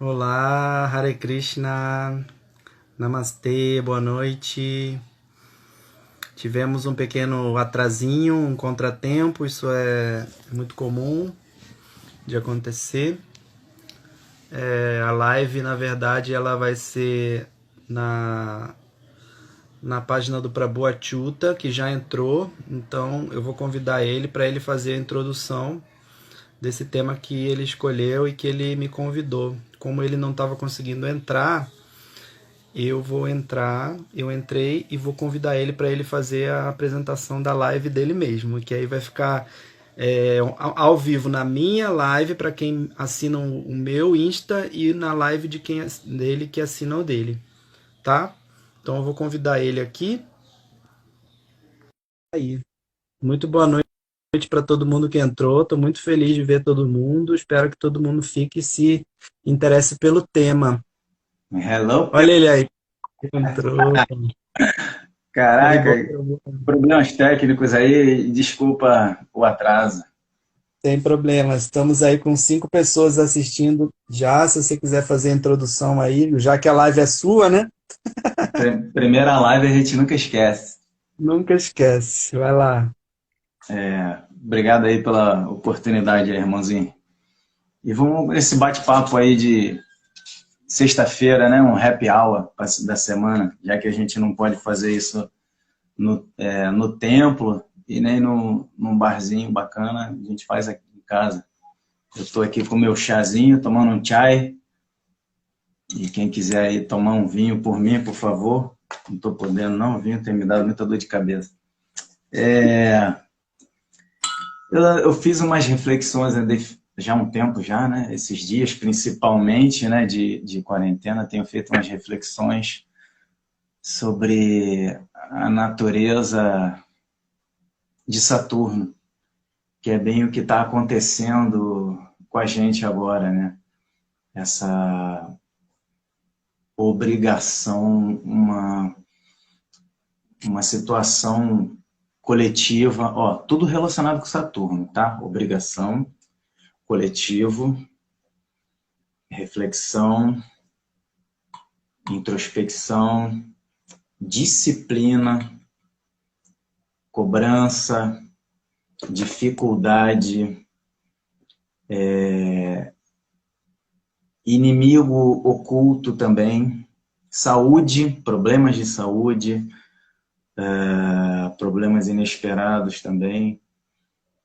Olá, Hare Krishna, Namastê, boa noite. Tivemos um pequeno atrasinho, um contratempo, isso é muito comum de acontecer. A live, na verdade, ela vai ser na, na página do Prabhu Achyuta, que já entrou, então eu vou convidar ele para ele fazer a introdução desse tema que ele escolheu e que ele me convidou. Como ele não estava conseguindo entrar, eu entrei e vou convidar ele para ele fazer a apresentação da live dele mesmo, que aí vai ficar ao vivo na minha live para quem assina o meu Insta e na live de quem dele que assina o dele, tá? Então eu vou convidar ele aqui. Aí, muito boa noite para todo mundo que entrou. Estou muito feliz de ver todo mundo. Espero que todo mundo fique e se interesse pelo tema. Hello, Olha Pedro. ele aí, entrou. Caraca, Haribol. problemas técnicos aí, desculpa o atraso. Sem problema, estamos aí com 5 pessoas assistindo já. Se você quiser fazer a introdução aí, já que a live é sua, né? Primeira live a gente nunca esquece. Nunca esquece. Vai lá. Obrigado aí pela oportunidade, irmãozinho. E vamos esse bate-papo aí de sexta-feira, né? Um happy hour da semana, já que a gente não pode fazer isso no templo e nem num barzinho bacana, a gente faz aqui em casa. Eu estou aqui com o meu chazinho, tomando um chai. E quem quiser aí tomar um vinho por mim, por favor. Não estou podendo, não. O vinho tem me dado muita dor de cabeça. É, eu fiz umas reflexões já há um tempo já, né? Esses dias, principalmente, né? De quarentena, tenho feito umas reflexões sobre a natureza de Saturno, que é bem o que está acontecendo com a gente agora, né? Essa obrigação, uma situação coletiva, ó, tudo relacionado com Saturno, tá? Obrigação, coletivo, reflexão, introspecção, disciplina, cobrança, dificuldade, inimigo oculto também, saúde, problemas de saúde, problemas inesperados também,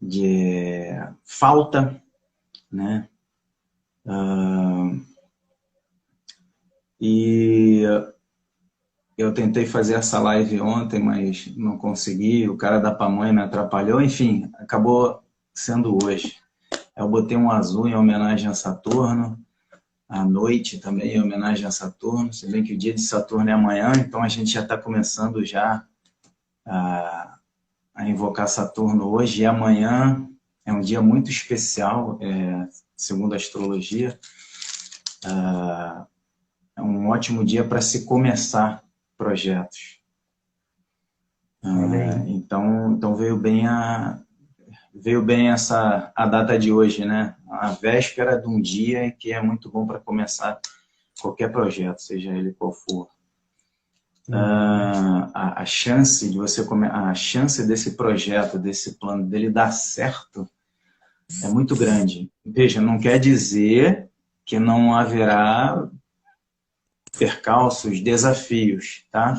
de falta, né? E eu tentei fazer essa live ontem, mas não consegui. O cara da pamonha me atrapalhou. Enfim, acabou sendo hoje. Eu botei um azul em homenagem a Saturno, à noite também em homenagem a Saturno. Se bem que o dia de Saturno é amanhã, então a gente já está começando já a invocar Saturno hoje. E amanhã é um dia muito especial, segundo a astrologia. É um ótimo dia para se começar projetos. Olha aí. Então veio bem a data de hoje, né? A véspera de um dia que é muito bom para começar qualquer projeto, seja ele qual for. Uhum. A chance de a chance desse projeto, desse plano dele dar certo é muito grande. Veja, não quer dizer que não haverá percalços, desafios, tá?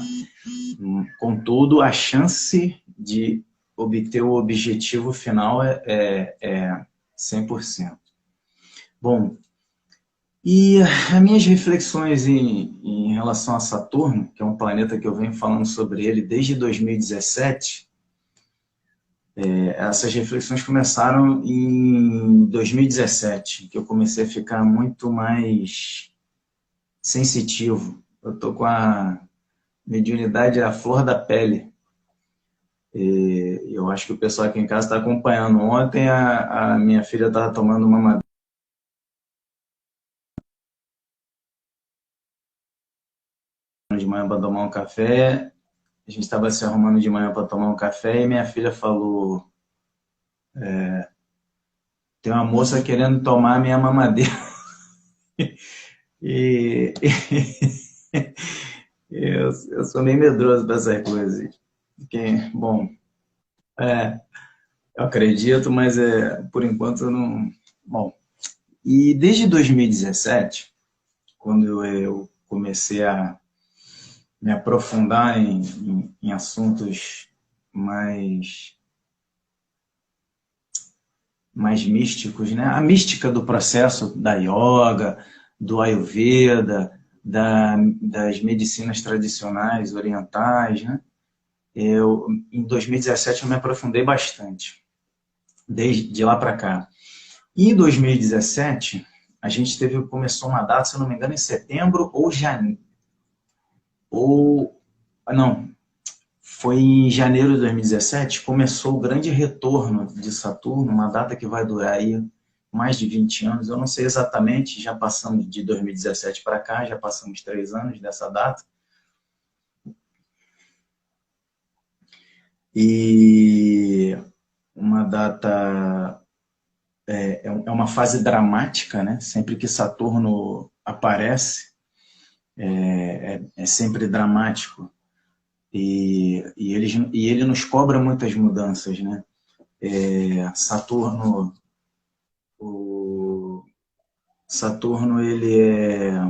Contudo, a chance de obter o objetivo final é 100%. Bom, e as minhas reflexões em relação a Saturno, que é um planeta que eu venho falando sobre ele desde 2017, essas reflexões começaram em 2017, que eu comecei a ficar muito mais sensitivo. Eu estou com a mediunidade à flor da pele. Eu acho que o pessoal aqui em casa está acompanhando. Ontem a minha filha estava tomando uma madeira de manhã para tomar um café. A gente estava se arrumando de manhã para tomar um café e minha filha falou: tem uma moça querendo tomar a minha mamadeira. E eu sou meio medroso para essas coisas. Bom, é, eu acredito, mas por enquanto eu não. Bom, e desde 2017, quando eu comecei a me aprofundar em assuntos mais, mais místicos, né? A mística do processo da yoga, do Ayurveda, das medicinas tradicionais orientais, né? Em 2017 eu me aprofundei bastante, desde lá para cá. E em 2017, a gente começou uma data, se eu não me engano, em setembro ou janeiro. Não, foi em janeiro de 2017, começou o grande retorno de Saturno, uma data que vai durar aí mais de 20 anos. Eu não sei exatamente, já passamos de 2017 para cá, já passamos 3 anos dessa data. E uma data é uma fase dramática, né? Sempre que Saturno aparece, é sempre dramático. E ele nos cobra muitas mudanças, né? Saturno, ele é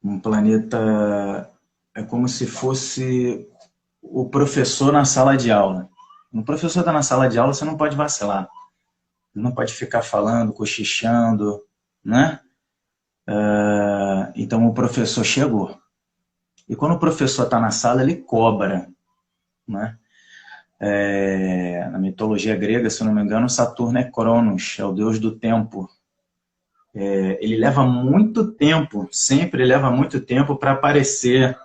um planeta, é como se fosse o professor na sala de aula. Quando o professor está na sala de aula, você não pode vacilar. Não pode ficar falando, cochichando, né? Então o professor chegou. E quando o professor está na sala, ele cobra, né? Na mitologia grega, se eu não me engano, Saturno é Cronos, é o deus do tempo. Ele leva muito tempo, sempre leva muito tempo para aparecer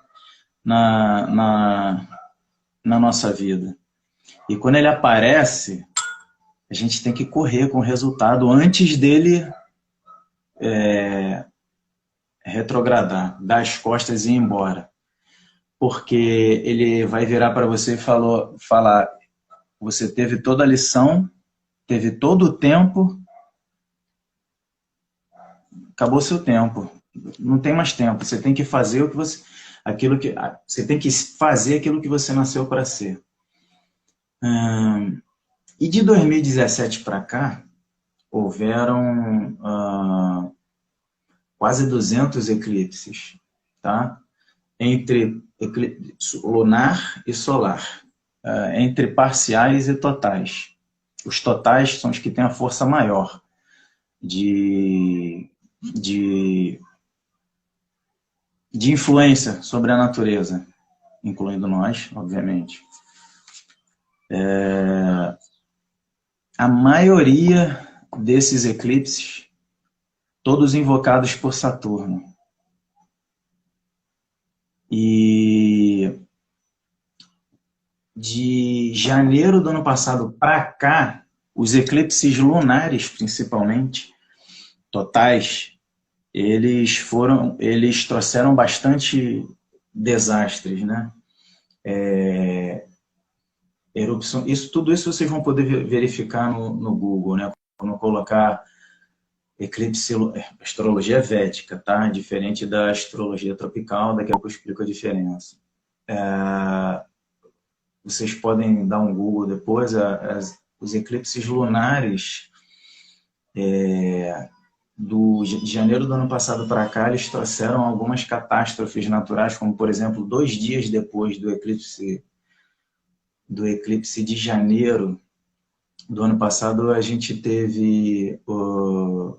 na nossa vida. E quando ele aparece, a gente tem que correr com o resultado antes dele retrogradar, dar as costas e ir embora. Porque ele vai virar para você e falar, você teve toda a lição, teve todo o tempo, acabou seu tempo. Não tem mais tempo. Você tem que fazer você tem que fazer aquilo que você nasceu para ser. E de 2017 para cá, houveram quase 200 eclipses, tá? Entre lunar e solar, entre parciais e totais. Os totais são os que têm a força maior de influência sobre a natureza, incluindo nós, obviamente. A maioria desses eclipses, todos invocados por Saturno. E de janeiro do ano passado para cá, os eclipses lunares, principalmente, totais, eles trouxeram bastante desastres, né? Erupção, tudo isso vocês vão poder verificar no Google, né? Quando colocar eclipse, astrologia védica, tá? Diferente da astrologia tropical, daqui a pouco eu explico a diferença. Vocês podem dar um Google depois, os eclipses lunares de janeiro do ano passado para cá, eles trouxeram algumas catástrofes naturais, como, por exemplo, 2 dias depois do eclipse de janeiro do ano passado, a gente teve,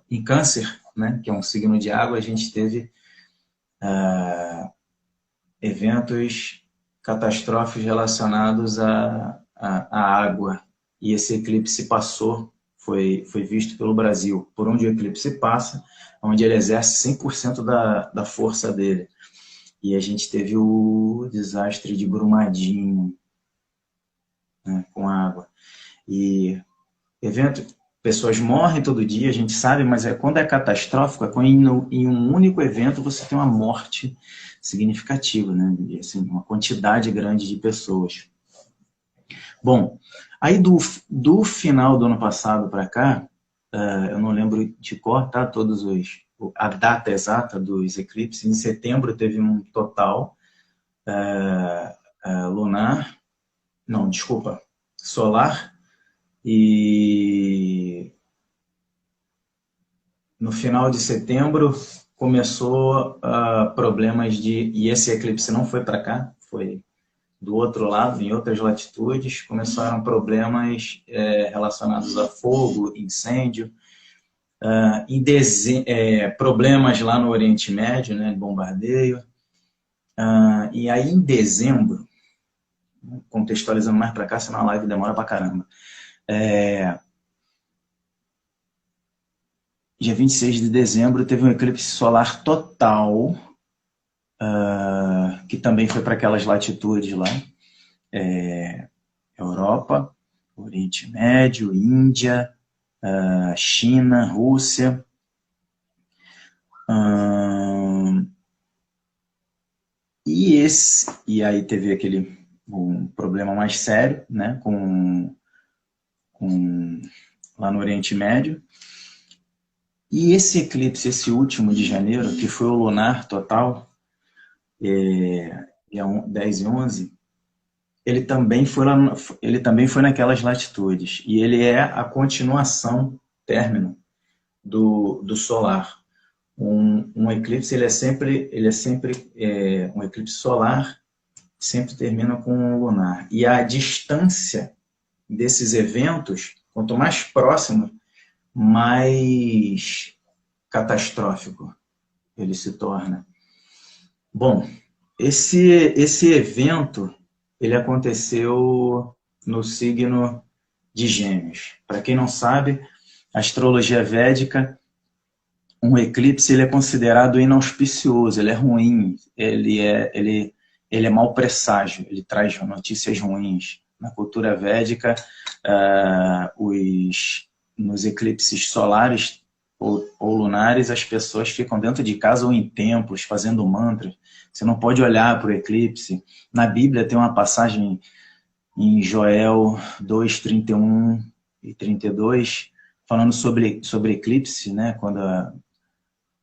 em Câncer, né, que é um signo de água, a gente teve eventos catastróficos relacionados à água. E esse eclipse passou, foi visto pelo Brasil. Por onde o eclipse passa, onde ele exerce 100% da força dele. E a gente teve o desastre de Brumadinho, né, com água. E pessoas morrem todo dia, a gente sabe, mas quando é catastrófico, é quando em um único evento você tem uma morte significativa, né? E, assim, uma quantidade grande de pessoas. Bom, aí do final do ano passado para cá, eu não lembro de cor, tá? A data exata dos eclipses. Em setembro teve um total lunar, não, desculpa, solar, e no final de setembro começou problemas e esse eclipse não foi para cá, foi do outro lado, em outras latitudes, começaram problemas relacionados a fogo, incêndio, problemas lá no Oriente Médio, né, bombardeio. E aí em dezembro, contextualizando mais para cá, senão a live demora para caramba. Dia 26 de dezembro teve um eclipse solar total, que também foi para aquelas latitudes lá. Europa, Oriente Médio, Índia, China, Rússia. E aí teve um problema mais sério, né, lá no Oriente Médio. E esse eclipse, esse último de janeiro, que foi o lunar total, dia 10 e 11, ele também foi naquelas latitudes. E ele é a continuação, término, do solar. Um eclipse, ele é sempre um eclipse solar, sempre termina com um lunar. E a distância desses eventos, quanto mais próximo, mais catastrófico ele se torna. Bom, esse evento, ele aconteceu no signo de Gêmeos. Para quem não sabe, a astrologia védica, um eclipse ele é considerado inauspicioso, ele é ruim, ele é mau presságio, ele traz notícias ruins. Na cultura védica, nos eclipses solares ou lunares, as pessoas ficam dentro de casa ou em templos, fazendo mantras. Você não pode olhar para o eclipse. Na Bíblia tem uma passagem em Joel 2, 31 e 32, falando sobre eclipse, né?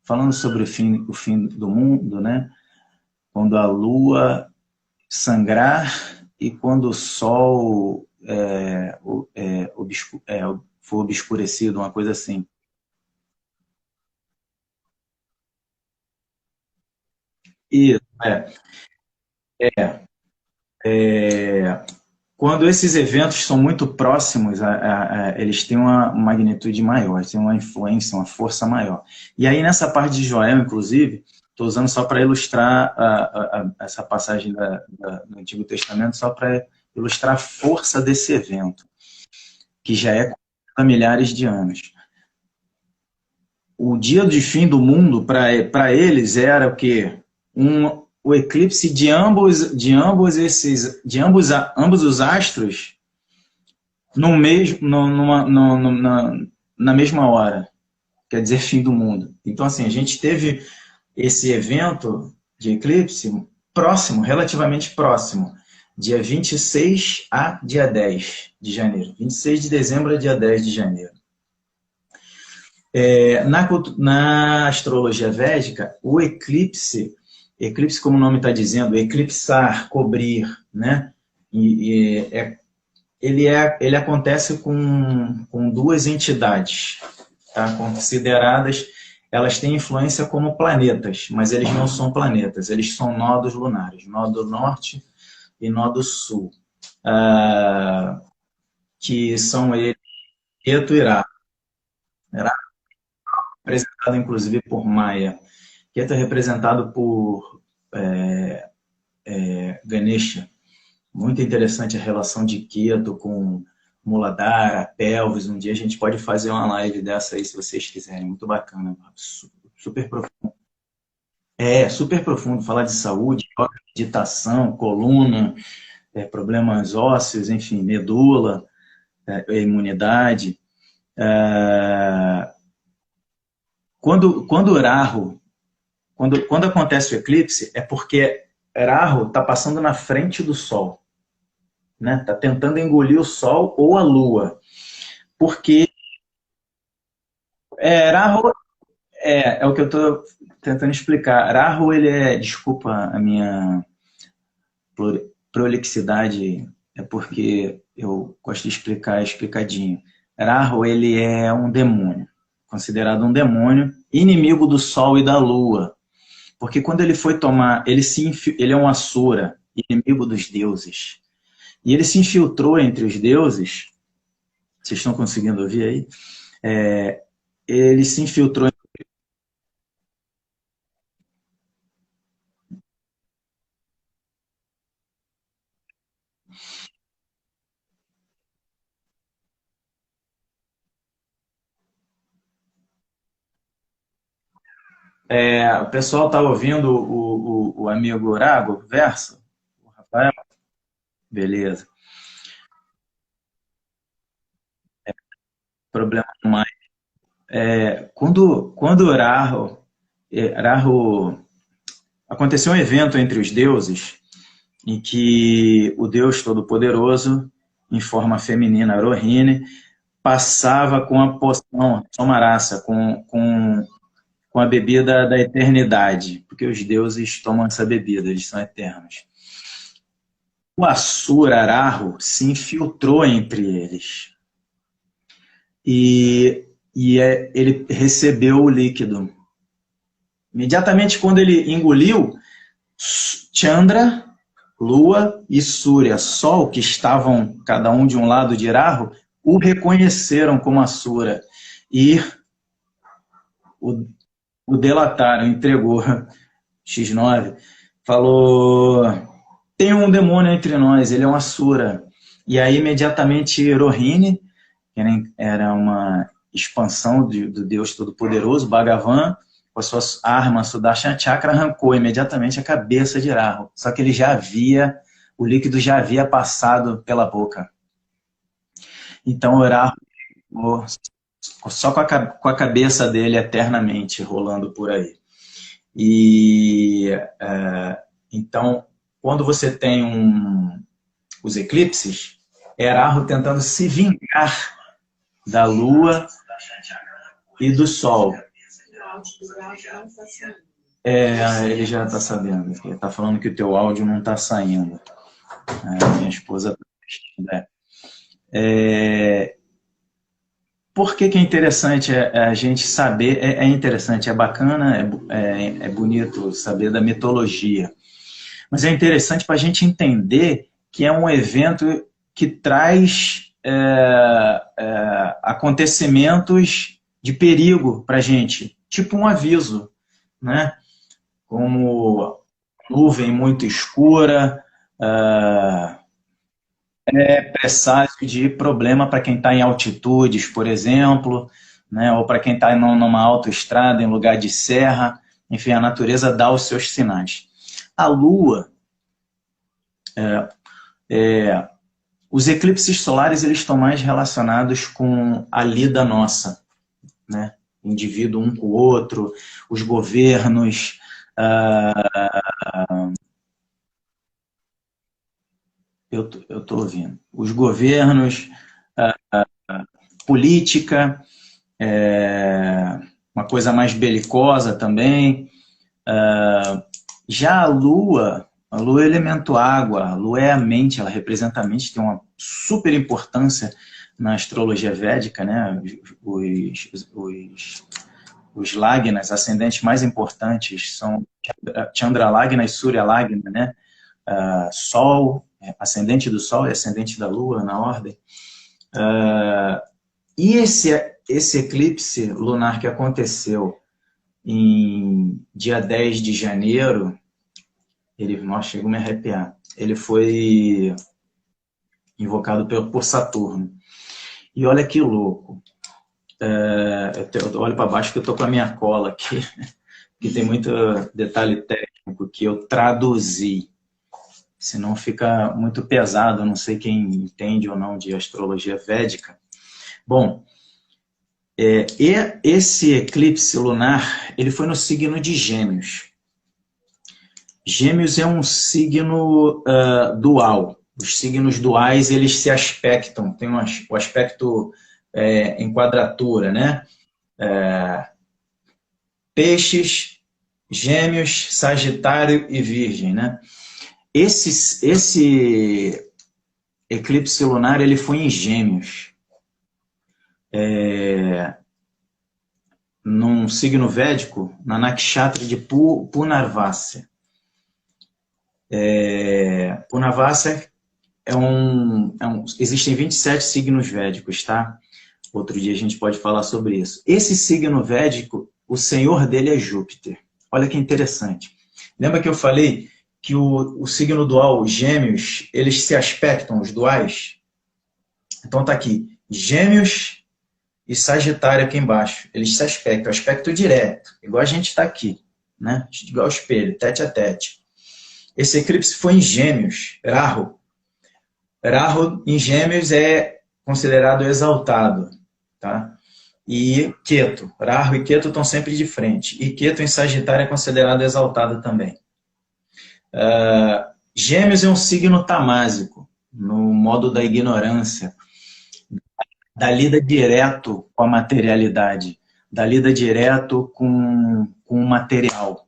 Falando sobre o fim do mundo, né? Quando a lua sangrar e quando o sol for obscurecido, uma coisa assim. Isso, quando esses eventos são muito próximos, eles têm uma magnitude maior, têm uma influência, uma força maior. E aí, nessa parte de Joel, inclusive, estou usando só para ilustrar essa passagem do Antigo Testamento, só para ilustrar a força desse evento, que já é há milhares de anos. O dia de fim do mundo, para eles, era o quê? O eclipse de ambos os astros na mesma hora, quer dizer, fim do mundo. Então, assim, a gente teve esse evento de eclipse próximo, relativamente próximo, dia 26 a dia 10 de janeiro. 26 de dezembro a dia 10 de janeiro. Na astrologia védica, o eclipse, como o nome está dizendo, eclipsar, cobrir, né? Ele acontece com duas entidades, tá? Consideradas, elas têm influência como planetas, mas eles não são planetas, eles são nodos lunares, nó do norte e nó do sul, que são eles, Ketu e Rahu, representado inclusive por Maia. Ketu é representado por Ganesha. Muito interessante a relação de Ketu com Muladhara, pelvis. Um dia a gente pode fazer uma live dessa aí, se vocês quiserem. Muito bacana. Super profundo. Super profundo. Falar de saúde, meditação, coluna, problemas ósseos, enfim, medula, imunidade. Quando acontece o eclipse, é porque Rahu está passando na frente do Sol, né? Está tentando engolir o Sol ou a Lua, porque Rahu é o que eu estou tentando explicar. Rahu, ele desculpa a minha prolixidade, é porque eu gosto de explicar explicadinho. Rahu, ele é um demônio, considerado um demônio, inimigo do Sol e da Lua. Porque quando ele foi tomar, ele é um Asura, inimigo dos deuses. E ele se infiltrou entre os deuses. Vocês estão conseguindo ouvir aí? Ele se infiltrou. O pessoal está ouvindo o amigo Rago, verso? O Rafael? Beleza. Problema mais. Quando Rahu aconteceu um evento entre os deuses em que o Deus Todo-Poderoso, em forma feminina, Rohini, passava com a poção, Somarasa, com a bebida da eternidade, porque os deuses tomam essa bebida, eles são eternos. O Asura Rahu se infiltrou entre eles e ele recebeu o líquido. Imediatamente quando ele engoliu, Chandra, Lua e Surya, Sol, que estavam cada um de um lado de Rahu, o reconheceram como Asura e o delataram, entregou. X9 falou: tem um demônio entre nós, ele é um Asura. E aí imediatamente Rohini, que era uma expansão do Deus Todo-Poderoso, Bhagavan, com a sua arma Sudarshan Chakra, arrancou imediatamente a cabeça de Rahu. Só que o líquido já havia passado pela boca. Então o Rahu ficou só com a cabeça dele eternamente rolando por aí. Então, quando você tem os eclipses, é Rahu tentando se vingar da Lua e do Sol. Ele já está sabendo. Ele está falando que o teu áudio não está saindo. Minha esposa está Por que é interessante a gente saber? É interessante, é bacana, é bonito saber da mitologia. Mas é interessante para a gente entender que é um evento que traz acontecimentos de perigo para a gente, tipo um aviso, né? Como nuvem muito escura, presságio de problema para quem está em altitudes, por exemplo, né? Ou para quem está numa autoestrada, em lugar de serra. Enfim, a natureza dá os seus sinais. A Lua, os eclipses solares, eles estão mais relacionados com a lida nossa, né? Indivíduo um com o outro, os governos, eu estou ouvindo, os governos, política, uma coisa mais belicosa também. Já a Lua é elemento água, a Lua é a mente, ela representa a mente, tem uma super importância na astrologia védica, né? Os Lagnas, ascendentes mais importantes, são Chandra Lagna e Surya Lagna, né? Sol, ascendente do Sol e ascendente da Lua, na ordem. E esse eclipse lunar que aconteceu em dia 10 de janeiro, nossa, chegou a me arrepiar. Ele foi invocado por Saturno. E olha que louco. Eu olho para baixo que eu estou com a minha cola aqui, que tem muito detalhe técnico que eu traduzi. Senão fica muito pesado, não sei quem entende ou não de astrologia védica. Bom, esse eclipse lunar, ele foi no signo de Gêmeos. Gêmeos é um signo dual. Os signos duais, eles se aspectam, tem o aspecto em quadratura, né? Peixes, Gêmeos, Sagitário e Virgem, né? Esse eclipse lunar ele foi em Gêmeos, num signo védico, na nakshatra de Punarvasa. Punarvasa existem 27 signos védicos, tá? Outro dia a gente pode falar sobre isso. Esse signo védico, o senhor dele é Júpiter. Olha que interessante. Lembra que eu falei que o signo dual, os Gêmeos, eles se aspectam, os duais? Então tá aqui, Gêmeos e Sagitário aqui embaixo. Eles se aspectam, aspecto direto, igual a gente está aqui, né? Igual ao espelho, tete a tete. Esse eclipse foi em Gêmeos, Rahu. Rahu em Gêmeos é considerado exaltado, tá? E Ketu, Rahu e Ketu estão sempre de frente. E Ketu em Sagitário é considerado exaltado também. Gêmeos é um signo tamásico, no modo da ignorância, da lida direto com a materialidade, da lida direto com o material.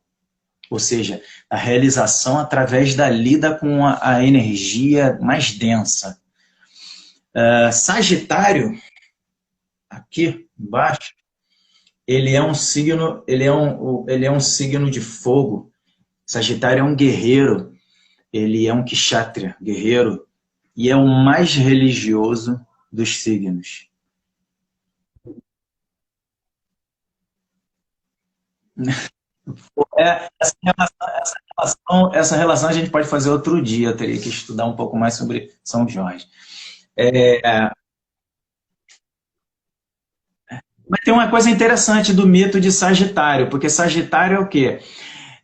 Ou seja, a realização através da lida com a energia mais densa. Sagitário, aqui embaixo, ele é um signo de fogo. Sagitário é um guerreiro, ele é um kshatriya, guerreiro, e é o mais religioso dos signos. Essa relação a gente pode fazer outro dia, eu teria que estudar um pouco mais sobre São Jorge. Mas tem uma coisa interessante do mito de Sagitário, porque Sagitário é o quê?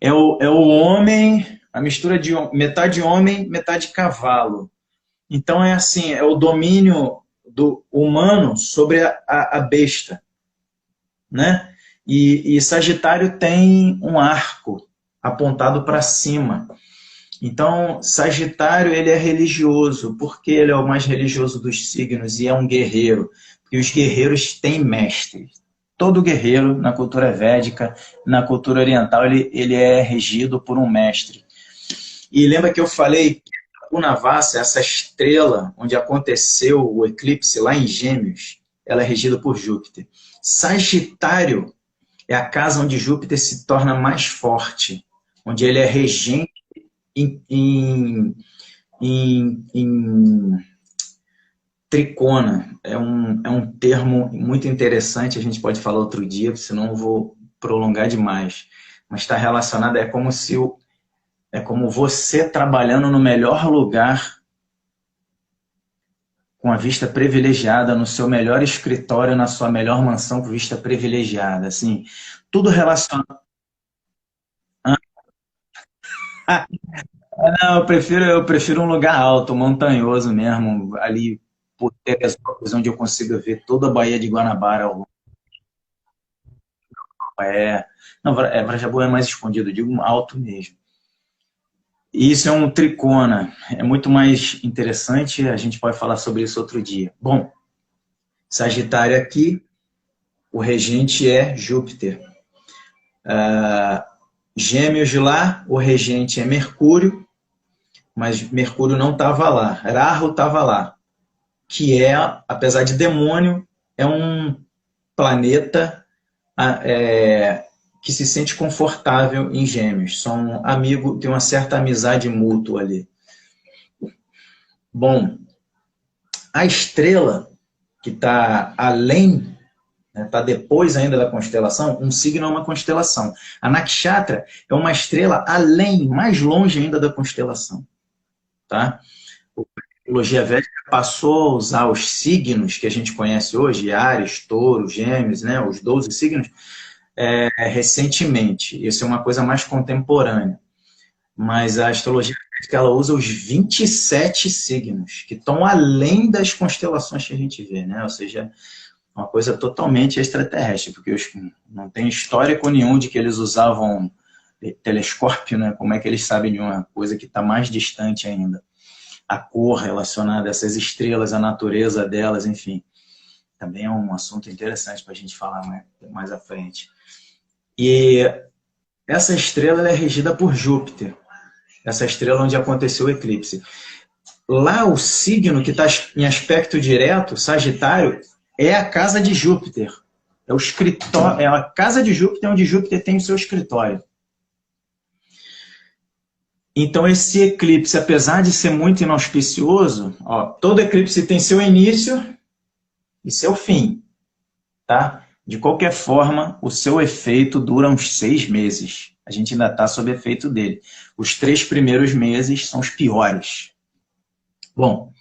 É o homem, a mistura de metade homem, metade cavalo. Então é assim, é o domínio do humano sobre a besta, né? E Sagitário tem um arco apontado para cima. Então, Sagitário ele é religioso, porque ele é o mais religioso dos signos e é um guerreiro. Porque os guerreiros têm mestres. Todo guerreiro, na cultura védica, na cultura oriental, ele é regido por um mestre. E lembra que eu falei que o Navassa, essa estrela onde aconteceu o eclipse lá em Gêmeos, ela é regida por Júpiter. Sagitário é a casa onde Júpiter se torna mais forte, onde ele é regente em tricona. É um termo muito interessante, a gente pode falar outro dia, senão eu vou prolongar demais. Mas está relacionado, é como você trabalhando no melhor lugar, com a vista privilegiada, no seu melhor escritório, na sua melhor mansão com vista privilegiada. Assim, tudo relacionado. Não, eu prefiro um lugar alto, montanhoso mesmo, ali por Teresópolis, onde eu consigo ver toda a Baía de Guanabara. Não, Vrajabu é mais escondido, eu digo alto mesmo. E isso é um tricona, é muito mais interessante, a gente pode falar sobre isso outro dia. Bom, Sagitário aqui, o regente é Júpiter. Gêmeos de lá, o regente é Mercúrio, mas Mercúrio não estava lá, Rahu estava lá, que é, apesar de demônio, é um planeta que se sente confortável em Gêmeos, são amigos, tem uma certa amizade mútua ali. Bom, a estrela que está além, está depois ainda da constelação, um signo é uma constelação. A nakshatra é uma estrela além, mais longe ainda da constelação. Tá? A astrologia védica passou a usar os signos que a gente conhece hoje, Áries, Touro, Gêmeos, né, os 12 signos, recentemente. Isso é uma coisa mais contemporânea. Mas a astrologia védica ela usa os 27 signos, que estão além das constelações que a gente vê, né? Ou seja, uma coisa totalmente extraterrestre, porque não tem histórico nenhum de que eles usavam telescópio, né? Como é que eles sabem de uma coisa que está mais distante ainda? A cor relacionada a essas estrelas, a natureza delas, enfim. Também é um assunto interessante para a gente falar mais à frente. E essa estrela ela é regida por Júpiter, essa estrela onde aconteceu o eclipse. Lá o signo que está em aspecto direto, Sagitário, é a casa de Júpiter. É o escritório, é a casa de Júpiter onde Júpiter tem o seu escritório. Então esse eclipse, apesar de ser muito inauspicioso, ó, todo eclipse tem seu início e seu fim, tá? De qualquer forma, o seu efeito dura uns 6 meses. A gente ainda está sob efeito dele. Os 3 primeiros meses são os piores. Bom,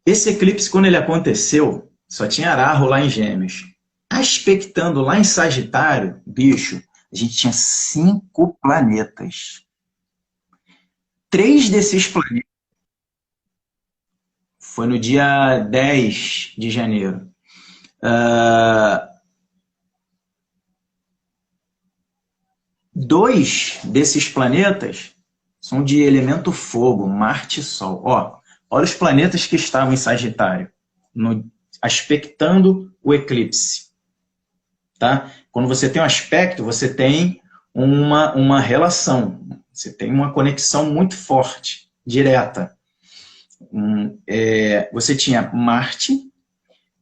esse eclipse, quando ele aconteceu, só tinha Araho lá em Gêmeos. Aspectando lá em Sagitário, bicho, a gente tinha 5 planetas. 3 desses planetas foi no dia 10 de janeiro. 2 desses planetas são de elemento fogo, Marte e Sol. Ó, olha os planetas que estavam em Sagitário, aspectando o eclipse. Tá? Quando você tem um aspecto, você tem uma relação, você tem uma conexão muito forte, direta. Você tinha Marte,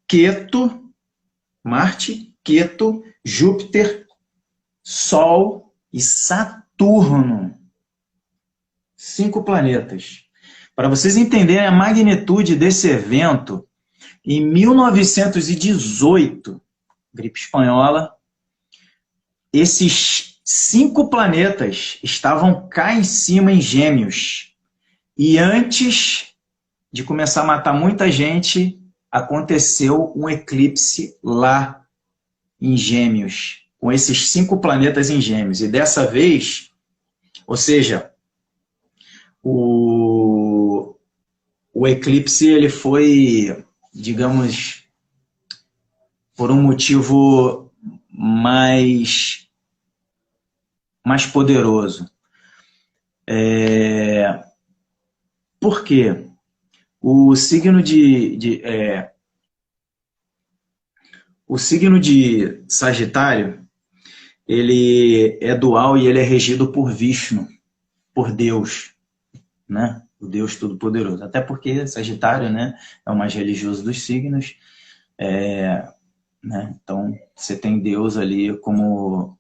Queto, Júpiter, Sol e Saturno. 5 planetas. Para vocês entenderem a magnitude desse evento, em 1918, gripe espanhola, esses 5 planetas estavam cá em cima em Gêmeos. E antes de começar a matar muita gente, aconteceu um eclipse lá em Gêmeos, com esses 5 planetas em Gêmeos. E dessa vez, ou seja, o eclipse ele foi, digamos, por um motivo mais poderoso. Por quê? O signo de Sagitário, ele é dual e ele é regido por Vishnu, por Deus, né? O Deus Todo-Poderoso. Até porque Sagitário, né, é o mais religioso dos signos. Né? Então, você tem Deus ali como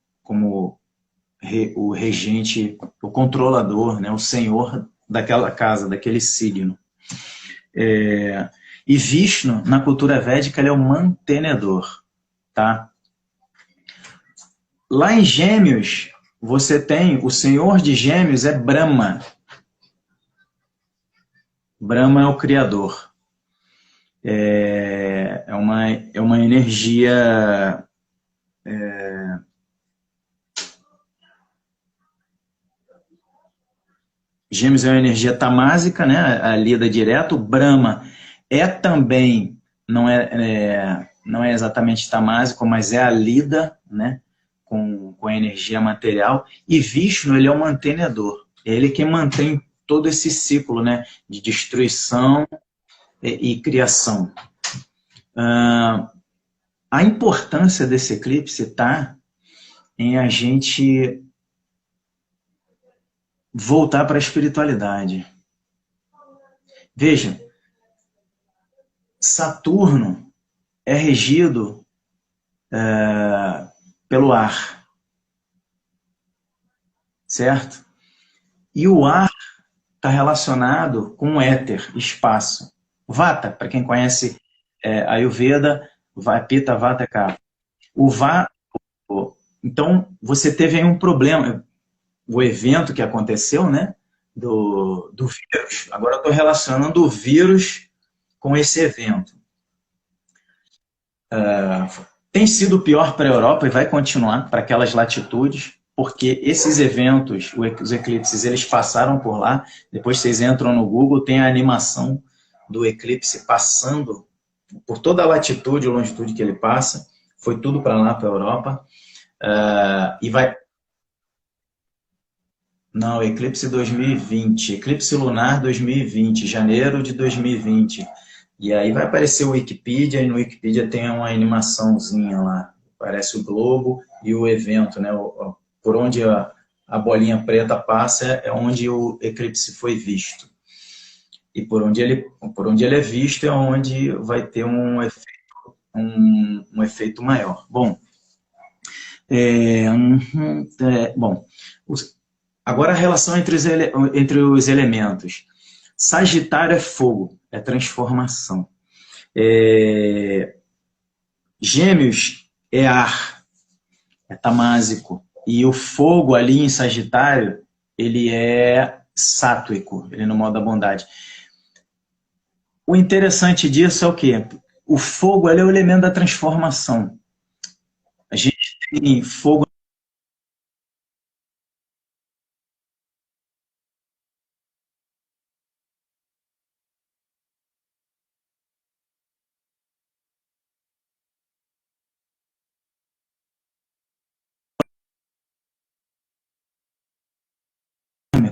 o regente, o controlador, né? O senhor daquela casa, daquele signo. E Vishnu, na cultura védica, ele é o mantenedor. Tá? Lá em Gêmeos, você tem o senhor de Gêmeos é Brahma. Brahma é o criador. É uma energia Gêmeos é uma energia tamásica, né? A lida direto. Brahma é também, não é exatamente tamásico, mas é a lida, né? com a energia material. E Vishnu, ele é o mantenedor. É ele que mantém todo esse ciclo, né? De destruição e criação. A importância desse eclipse está em a gente voltar para a espiritualidade. Veja, Saturno é regido pelo ar, certo? E o ar está relacionado com o éter, espaço. Vata, para quem conhece Ayurveda, Pitta, Vata, Kapha. Então, você teve aí um problema. O evento que aconteceu, né, do vírus. Agora eu estou relacionando o vírus com esse evento. Tem sido pior para a Europa e vai continuar para aquelas latitudes, porque esses eventos, os eclipses, eles passaram por lá. Depois vocês entram no Google, tem a animação do eclipse passando por toda a latitude e longitude que ele passa. Foi tudo para lá, para a Europa. E vai... Não, eclipse 2020, eclipse lunar 2020, janeiro de 2020. E aí vai aparecer o Wikipedia, e no Wikipedia tem uma animaçãozinha lá. Aparece o globo e o evento, né? Por onde a bolinha preta passa é onde o eclipse foi visto. E por onde ele é visto é onde vai ter um efeito maior. Bom, bom, agora a relação entre os elementos. Sagitário é fogo, é transformação. Gêmeos é ar, é tamásico. E o fogo ali em Sagitário, ele é sátwico, ele no modo da bondade. O interessante disso é o quê? O fogo ele é o elemento da transformação. A gente tem fogo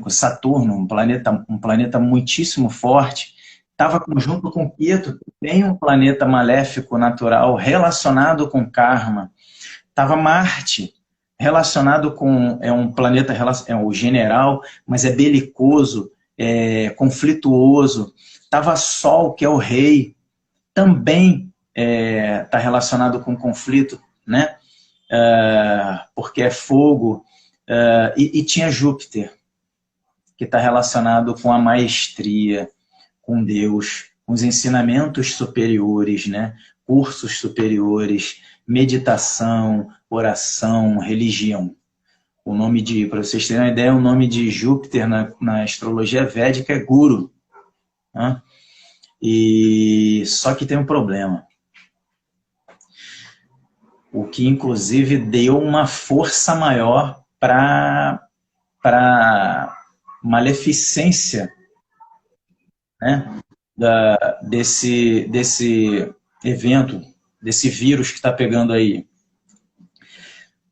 Saturno, um planeta muitíssimo forte, estava junto com Queto, que tem um planeta maléfico natural relacionado com karma. Estava Marte, relacionado com... É um planeta, é o general, mas é belicoso, é conflituoso. Estava Sol, que é o rei, também está relacionado com conflito, né? Porque é fogo. E tinha Júpiter, que está relacionado com a maestria, com Deus, com os ensinamentos superiores, né? Cursos superiores, meditação, oração, religião. O nome para vocês terem uma ideia, o nome de Júpiter na astrologia védica é Guru. Né? E só que tem um problema. O que inclusive deu uma força maior para maleficência, né, desse evento, desse vírus que está pegando aí.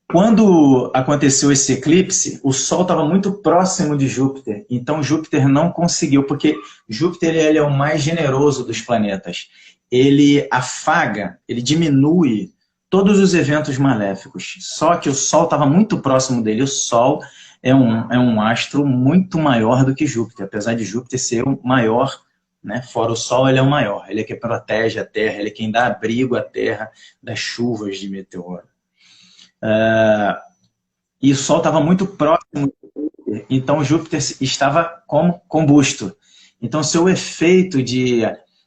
Quando aconteceu esse eclipse, o Sol estava muito próximo de Júpiter, então Júpiter não conseguiu, porque Júpiter ele é o mais generoso dos planetas. Ele afaga, ele diminui todos os eventos maléficos, só que o Sol estava muito próximo dele. O Sol é um astro muito maior do que Júpiter, apesar de Júpiter ser o maior, né? Fora o Sol, ele é o maior, ele é quem protege a Terra, ele é quem dá abrigo à Terra das chuvas de meteoro. E o Sol estava muito próximo, então Júpiter estava como combusto. Então, seu efeito de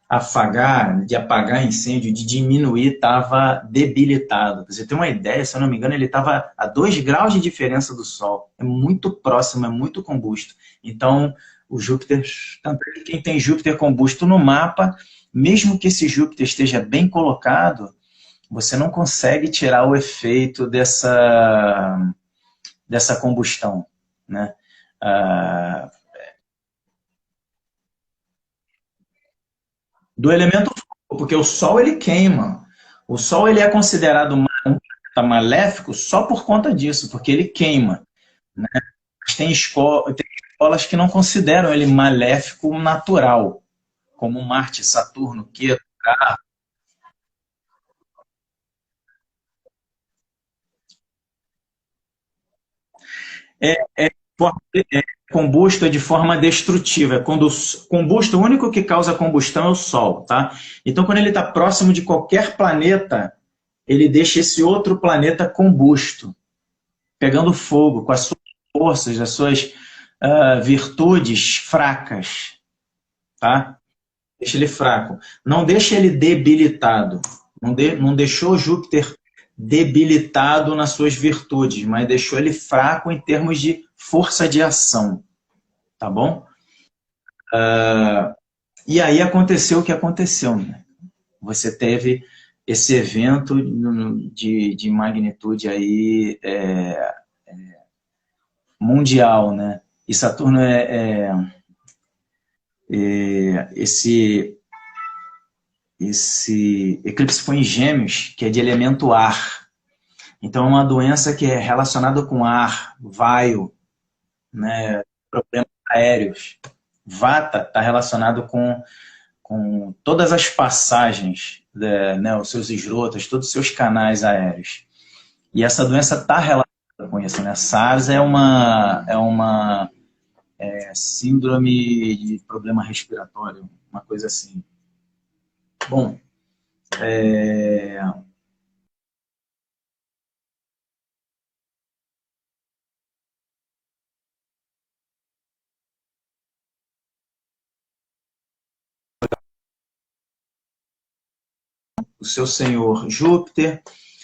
afagar, de apagar incêndio, de diminuir, estava debilitado. Pra você ter uma ideia, se eu não me engano, ele estava a 2 graus de diferença do Sol. É muito próximo, é muito combusto. Então, o Júpiter, tanto é que quem tem Júpiter combusto no mapa, mesmo que esse Júpiter esteja bem colocado, você não consegue tirar o efeito dessa combustão, né? Do elemento fogo, porque o Sol ele queima. O Sol ele é considerado um planeta maléfico só por conta disso, porque ele queima, né? Mas tem escolas que não consideram ele maléfico natural, como Marte, Saturno, Queto. Combusto é de forma destrutiva. Quando combusto, o único que causa combustão é o Sol, tá? Então, quando ele está próximo de qualquer planeta, ele deixa esse outro planeta combusto, pegando fogo, com as suas forças, as suas virtudes fracas, tá? Deixa ele fraco. Não deixa ele debilitado. Não deixou Júpiter debilitado nas suas virtudes, mas deixou ele fraco em termos de força de ação. Tá bom? E aí aconteceu o que aconteceu, né? Você teve esse evento de magnitude aí mundial, né? E Saturno esse eclipse foi em Gêmeos, que é de elemento ar. Então é uma doença que é relacionada com ar, vaio, né? Problemas aéreos. Vata está relacionado com todas as passagens, né, os seus esgotos, todos os seus canais aéreos. E essa doença está relacionada com isso, né? SARS é uma síndrome de problema respiratório, uma coisa assim. Bom, o seu senhor Júpiter,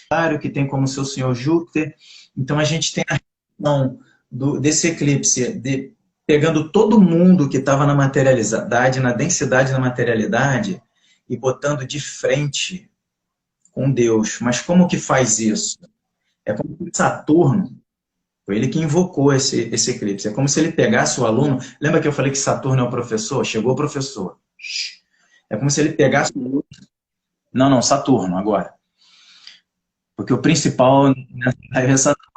claro que tem como seu senhor Júpiter. Então a gente tem a relação desse eclipse pegando todo mundo que estava na materialidade, na densidade da materialidade, e botando de frente com Deus. Mas como que faz isso? É como se Saturno, foi ele que invocou esse eclipse. É como se ele pegasse o aluno. Lembra que eu falei que Saturno é o professor? Chegou o professor. É como se ele pegasse o aluno. Não, Saturno, agora. Porque o principal é Saturno.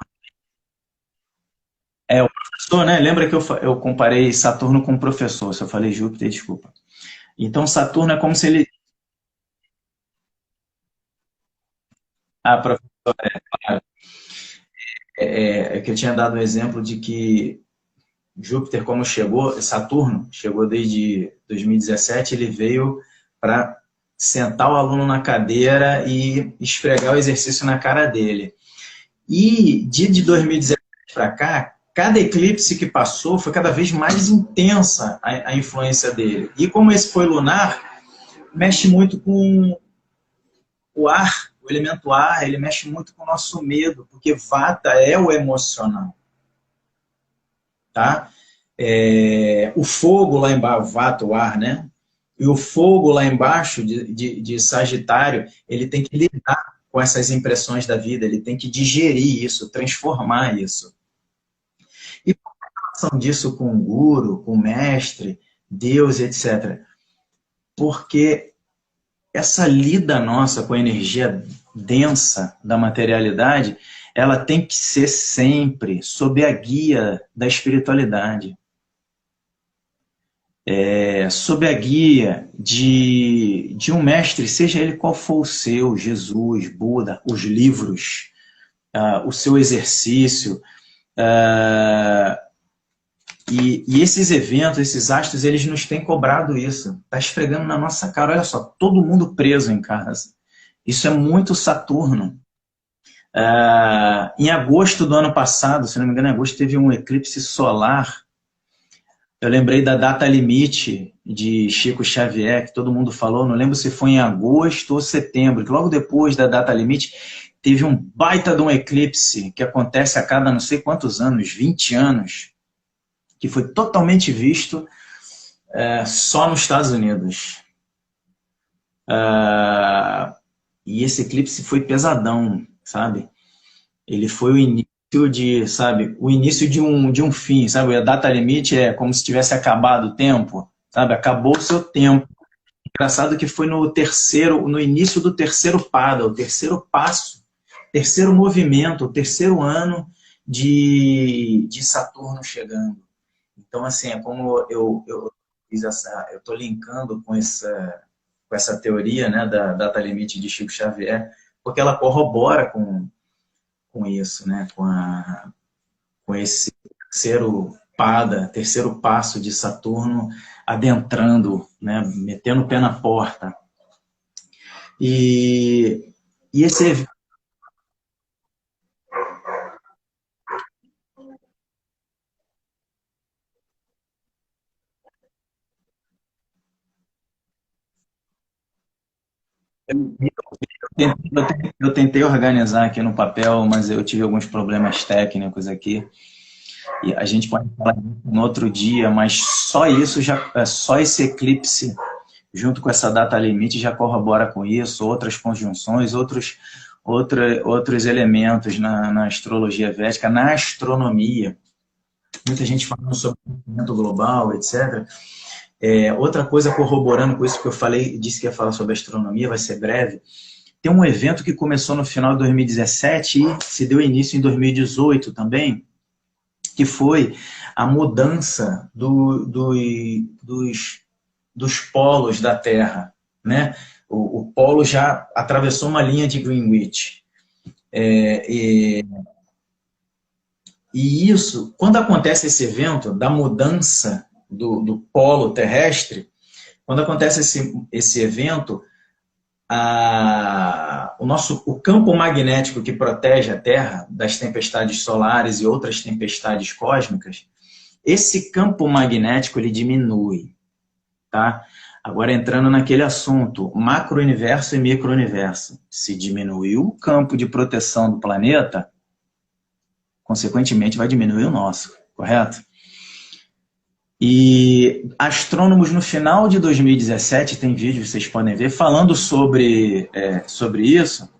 É o professor, né? Lembra que eu comparei Saturno com o professor. Se eu falei Júpiter, desculpa. Então, Saturno é como se ele... Ah, professor, claro. É que eu tinha dado o exemplo de que Júpiter, como chegou, Saturno chegou desde 2017, ele veio para sentar o aluno na cadeira e esfregar o exercício na cara dele. E de 2017 para cá, cada eclipse que passou foi cada vez mais intensa a influência dele. E como esse foi lunar, mexe muito com o ar, o elemento ar, ele mexe muito com o nosso medo, porque Vata é o emocional. Tá? O fogo lá embaixo, Vata, o ar, né? E o fogo lá embaixo de Sagitário, ele tem que lidar com essas impressões da vida, ele tem que digerir isso, transformar isso. E qual a relação disso com o guru, com o mestre, Deus, etc.? Porque essa lida nossa com a energia densa da materialidade, ela tem que ser sempre sob a guia da espiritualidade. Sob a guia de um mestre, seja ele qual for o seu, Jesus, Buda, os livros, o seu exercício. E esses eventos, esses astros, eles nos têm cobrado isso. Está esfregando na nossa cara. Olha só, todo mundo preso em casa. Isso é muito Saturno. Em agosto do ano passado, se não me engano, em agosto teve um eclipse solar. Eu lembrei da data limite de Chico Xavier, que todo mundo falou, não lembro se foi em agosto ou setembro, que logo depois da data limite teve um baita de um eclipse que acontece a cada não sei quantos anos, 20 anos, que foi totalmente visto só nos Estados Unidos. E esse eclipse foi pesadão, sabe? Ele foi o início o início de um fim, sabe? A data limite é como se tivesse acabado o tempo, sabe? Acabou o seu tempo. Engraçado que foi no início do terceiro pada, o terceiro passo, terceiro movimento, o terceiro ano de Saturno chegando. Então, assim, é como eu estou linkando com essa teoria, né, da data limite de Chico Xavier, porque ela corrobora com isso, né, com esse terceiro passo de Saturno adentrando, né, metendo o pé na porta. E esse eu tentei organizar aqui no papel, mas eu tive alguns problemas técnicos aqui. E a gente pode falar no outro dia, mas só isso só esse eclipse, junto com essa data limite, já corrobora com isso, outras conjunções, outros elementos na astrologia védica, na astronomia. Muita gente falando sobre o movimento global, etc. Outra coisa corroborando com isso que eu falei, disse que ia falar sobre astronomia, vai ser breve. Tem um evento que começou no final de 2017 e se deu início em 2018 também, que foi a mudança dos dos polos da Terra, né? O polo já atravessou uma linha de Greenwich. E isso, quando acontece esse evento da mudança do polo terrestre, quando acontece esse evento, o campo magnético que protege a Terra das tempestades solares e outras tempestades cósmicas, esse campo magnético ele diminui, tá? Agora entrando naquele assunto, macro-universo e micro-universo. Se diminuiu o campo de proteção do planeta, consequentemente vai diminuir o nosso, correto? E astrônomos no final de 2017, tem vídeo, vocês podem ver, falando sobre isso.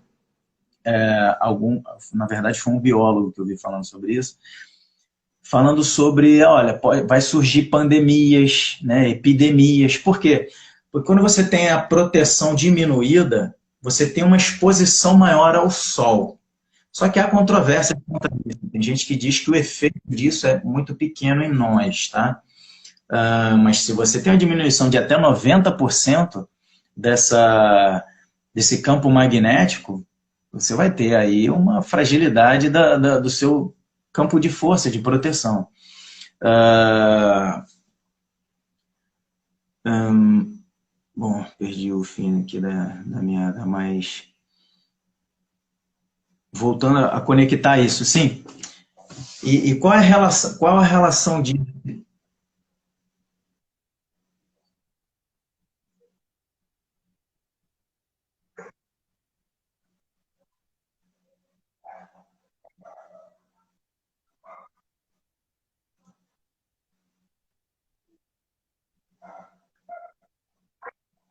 Na verdade foi um biólogo que eu vi falando sobre isso, falando sobre, olha, vai surgir pandemias, né, epidemias. Por quê? Porque quando você tem a proteção diminuída, você tem uma exposição maior ao Sol. Só que há controvérsia contra isso. Tem gente que diz que o efeito disso é muito pequeno em nós, tá? Mas se você tem uma diminuição de até 90% desse campo magnético, você vai ter aí uma fragilidade do seu campo de força, de proteção. Bom, perdi o fim aqui da mais... Voltando a conectar isso, sim. E qual é a relação de...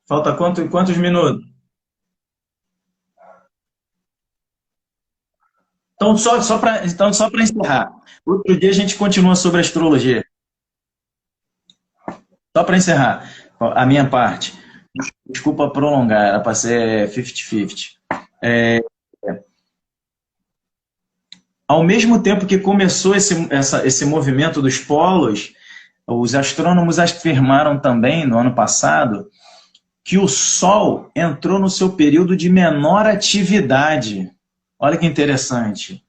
Falta quantos minutos? Então, só para encerrar. Outro dia a gente continua sobre astrologia. Só para encerrar a minha parte. Desculpa prolongar, era para ser 50-50. Ao mesmo tempo que começou esse movimento dos polos, os astrônomos afirmaram também, no ano passado, que o Sol entrou no seu período de menor atividade. Olha que interessante.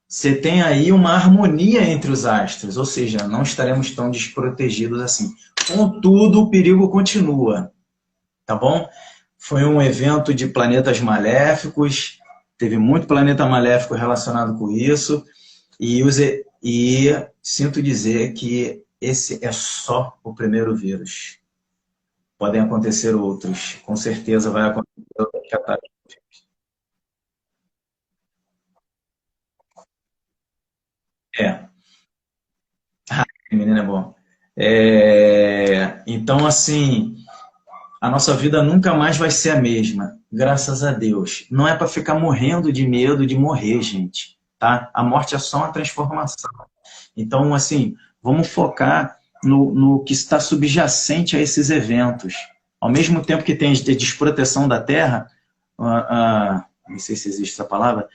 Você tem aí uma harmonia entre os astros, ou seja, não estaremos tão desprotegidos assim. Contudo, o perigo continua, tá bom? Foi um evento de planetas maléficos, teve muito planeta maléfico relacionado com isso, e sinto dizer que esse é só o primeiro vírus. Podem acontecer outros, com certeza vai acontecer outras catástrofes. É, menino é bom. Então, assim, a nossa vida nunca mais vai ser a mesma, graças a Deus. Não é para ficar morrendo de medo de morrer, gente, tá? A morte é só uma transformação. Então, assim, vamos focar no que está subjacente a esses eventos. Ao mesmo tempo que tem a desproteção da Terra, não sei se existe essa palavra,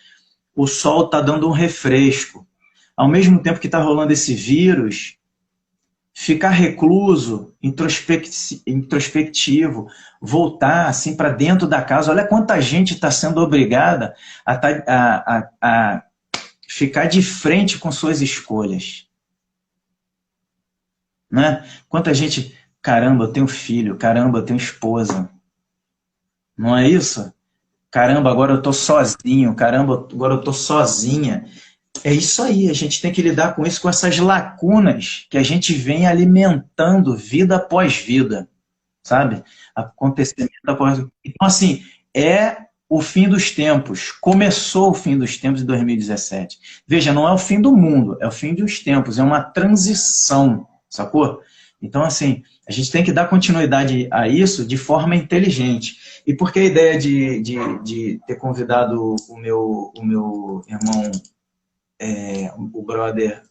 o Sol está dando um refresco. Ao mesmo tempo que está rolando esse vírus, ficar recluso, introspectivo, voltar assim para dentro da casa. Olha quanta gente está sendo obrigada a ficar de frente com suas escolhas. Né? Quanta gente, caramba, eu tenho filho, caramba, eu tenho esposa. Não é isso? Caramba, agora eu estou sozinho, caramba, agora eu estou sozinha. É isso aí, a gente tem que lidar com isso, com essas lacunas que a gente vem alimentando vida após vida, sabe? Acontecimento após... Então, assim, é o fim dos tempos. Começou o fim dos tempos em 2017. Veja, não é o fim do mundo, é o fim dos tempos, é uma transição, sacou? Então, assim, a gente tem que dar continuidade a isso de forma inteligente. E por que a ideia de ter convidado o meu irmão, o brother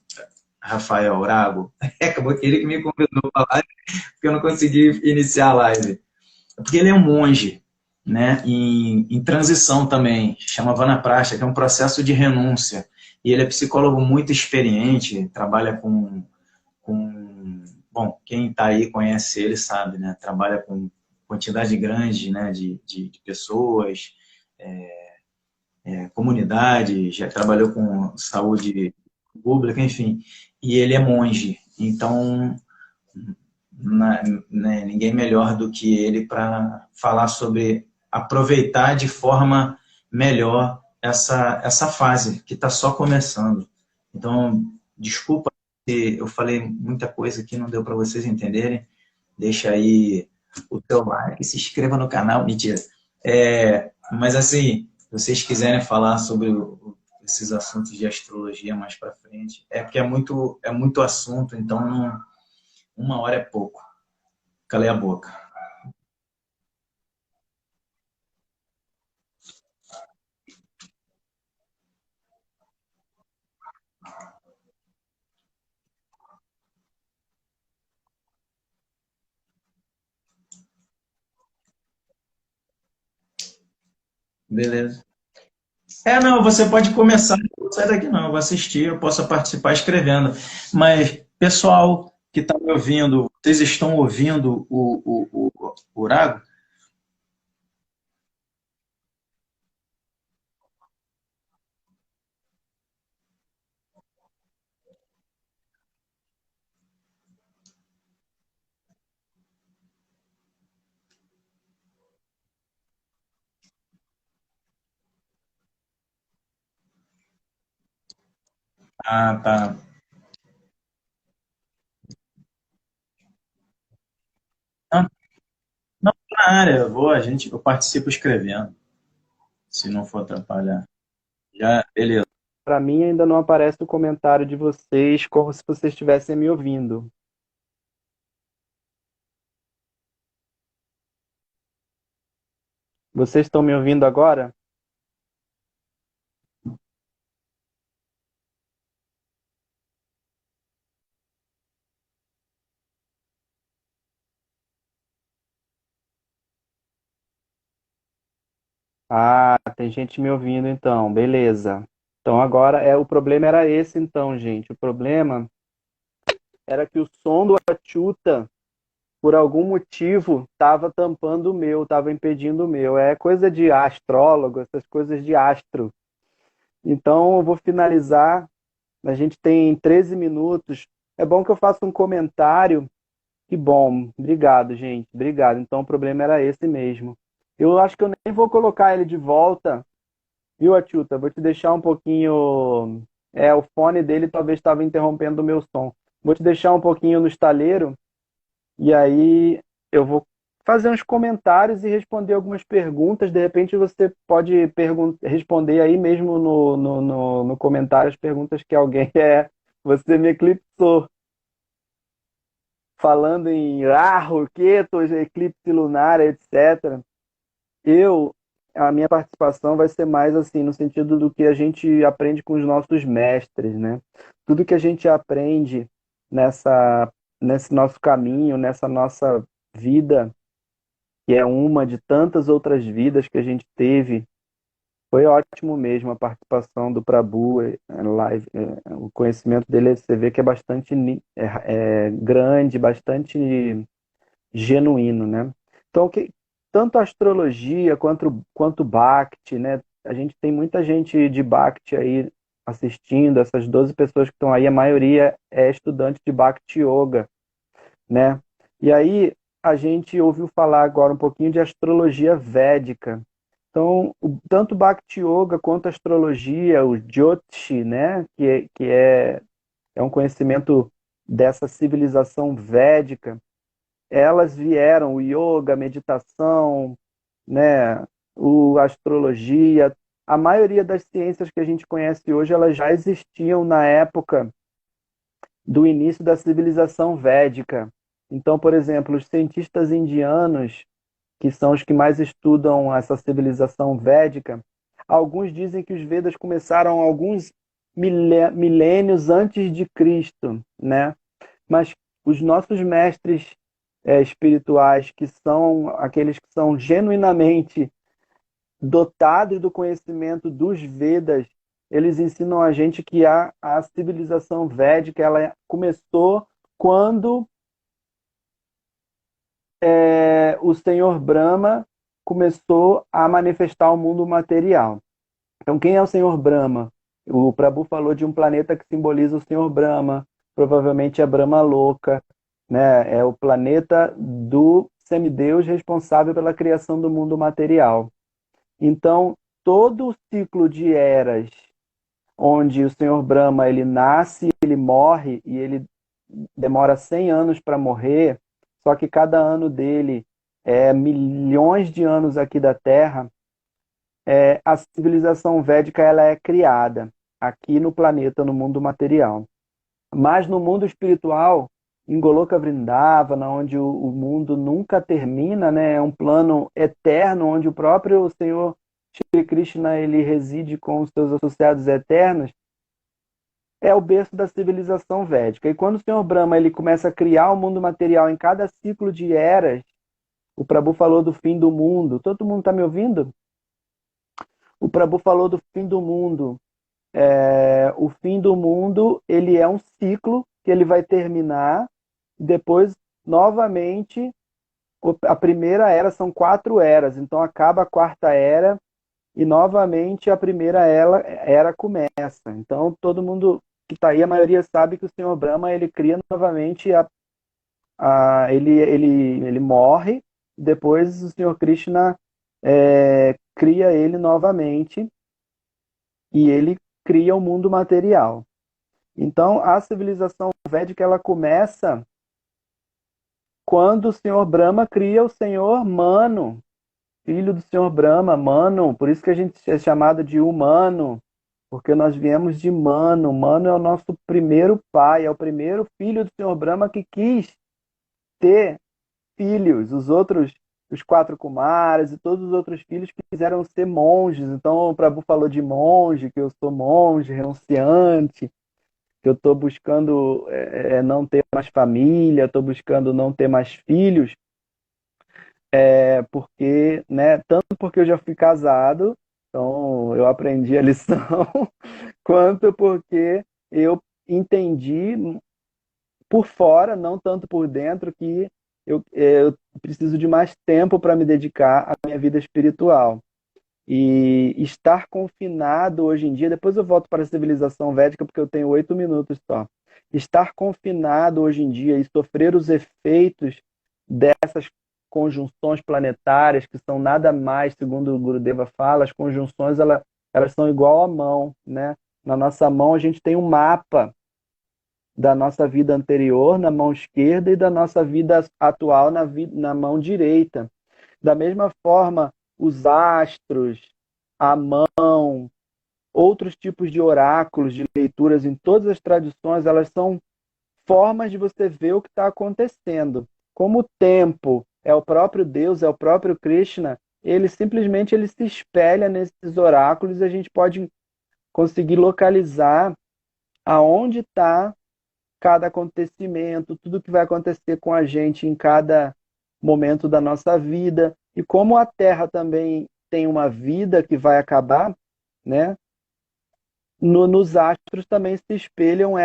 Rafael Rago? Acabou que ele que me convidou para a live, porque eu não consegui iniciar a live. Porque ele é um monge, né, em transição também, chama Vanaprastha, que é um processo de renúncia. E ele é psicólogo muito experiente, trabalha com bom, quem está aí conhece ele sabe, né? Trabalha com quantidade grande, né, de pessoas, comunidade, já trabalhou com saúde pública, enfim. E ele é monge, então né, ninguém melhor do que ele para falar sobre aproveitar de forma melhor essa fase que está só começando. Então, desculpa se eu falei muita coisa que não deu para vocês entenderem. Deixa aí o teu like, se inscreva no canal. Mentira. Mas assim, se vocês quiserem falar sobre esses assuntos de astrologia mais para frente, é porque é muito assunto, então não, uma hora é pouco. Calei a boca. Beleza. Não, você pode começar, não vou sair daqui não, eu vou assistir, eu posso participar escrevendo. Mas, pessoal que está me ouvindo, vocês estão ouvindo o Urago? Ah, tá. Não, não tô na área, eu participo escrevendo, se não for atrapalhar. Já, beleza. Para mim ainda não aparece o comentário de vocês como se vocês estivessem me ouvindo. Vocês estão me ouvindo agora? Ah, tem gente me ouvindo então, beleza. Então agora o problema era esse então, gente. O problema era que o som do Achuta, por algum motivo, estava tampando o meu, estava impedindo o meu. É coisa de astrólogo, essas coisas de astro. Então eu vou finalizar. A gente tem 13 minutos. É bom que eu faça um comentário. Que bom. Obrigado, gente. Obrigado. Então o problema era esse mesmo. Eu acho que eu nem vou colocar ele de volta, viu, Atiuta? Vou te deixar um pouquinho. O fone dele talvez estava interrompendo o meu som. Vou te deixar um pouquinho no estaleiro e aí eu vou fazer uns comentários e responder algumas perguntas. De repente você pode responder aí mesmo no comentário as perguntas que alguém Você me eclipsou. Falando em roquetos, eclipse lunar, etc. Eu, a minha participação vai ser mais assim, no sentido do que a gente aprende com os nossos mestres, né? Tudo que a gente aprende nesse nosso caminho, nessa nossa vida, que é uma de tantas outras vidas que a gente teve, foi ótimo mesmo a participação do Prabhu, live, o conhecimento dele, você vê que é bastante grande, bastante genuíno, né? Então, tanto a astrologia quanto Bhakti, né? A gente tem muita gente de Bhakti aí assistindo, essas 12 pessoas que estão aí, a maioria é estudante de Bhakti Yoga, né? E aí a gente ouviu falar agora um pouquinho de astrologia védica. Então, tanto Bhakti Yoga quanto a astrologia, o Jyotish, né? É um conhecimento dessa civilização védica, elas vieram, o yoga, a meditação, né, a astrologia, a maioria das ciências que a gente conhece hoje, elas já existiam na época do início da civilização védica. Então, por exemplo, os cientistas indianos, que são os que mais estudam essa civilização védica, alguns dizem que os Vedas começaram alguns milênios antes de Cristo, né? Mas os nossos mestres espirituais, que são aqueles que são genuinamente dotados do conhecimento dos Vedas, eles ensinam a gente que a civilização védica ela começou quando o Senhor Brahma começou a manifestar o mundo material. Então, quem é o Senhor Brahma? O Prabhu falou de um planeta que simboliza o Senhor Brahma, provavelmente é Brahma Loka, né? É o planeta do semideus responsável pela criação do mundo material. Então, todo o ciclo de eras, onde o Senhor Brahma ele nasce, ele morre e ele demora 100 anos para morrer, só que cada ano dele é milhões de anos aqui da Terra, a civilização védica ela é criada aqui no planeta, no mundo material. Mas no mundo espiritual, em Goloka Vrindavana, onde o mundo nunca termina, né? É um plano eterno, onde o próprio Senhor Shri Krishna ele reside com os seus associados eternos, é o berço da civilização védica. E quando o Senhor Brahma ele começa a criar o mundo material em cada ciclo de eras, o Prabhu falou do fim do mundo. Todo mundo está me ouvindo? O Prabhu falou do fim do mundo. O fim do mundo ele é um ciclo que ele vai terminar. Depois, novamente, a primeira era são 4 eras. Então, acaba a quarta era e, novamente, a primeira era começa. Então, todo mundo que está aí, a maioria sabe que o Senhor Brahma ele cria novamente, ele morre, depois o Senhor Krishna cria ele novamente e ele cria o mundo material. Então, a civilização védica ela começa quando o Senhor Brahma cria o Senhor Manu, filho do Senhor Brahma, Manu. Por isso que a gente é chamado de humano, porque nós viemos de Manu. Manu é o nosso primeiro pai, é o primeiro filho do Senhor Brahma que quis ter filhos. Os outros, os 4 Kumaras e todos os outros filhos quiseram ser monges. Então o Prabhu falou de monge, que eu sou monge, renunciante, que eu estou buscando não ter mais família, estou buscando não ter mais filhos, porque, né, tanto porque eu já fui casado, então eu aprendi a lição, quanto porque eu entendi por fora, não tanto por dentro, que eu preciso de mais tempo para me dedicar à minha vida espiritual. E estar confinado hoje em dia, depois eu volto para a civilização védica porque eu tenho 8 minutos só. Estar confinado hoje em dia e sofrer os efeitos dessas conjunções planetárias, que são nada mais, segundo o Gurudeva fala, as conjunções elas são igual à mão, né? Na nossa mão a gente tem um mapa da nossa vida anterior na mão esquerda e da nossa vida atual na mão direita. Da mesma forma, os astros, a mão, outros tipos de oráculos, de leituras em todas as tradições, elas são formas de você ver o que está acontecendo. Como o tempo é o próprio Deus, é o próprio Krishna, ele simplesmente ele se espelha nesses oráculos e a gente pode conseguir localizar aonde está cada acontecimento, tudo que vai acontecer com a gente em cada momento da nossa vida. E como a Terra também tem uma vida que vai acabar, né? Nos astros também se espelham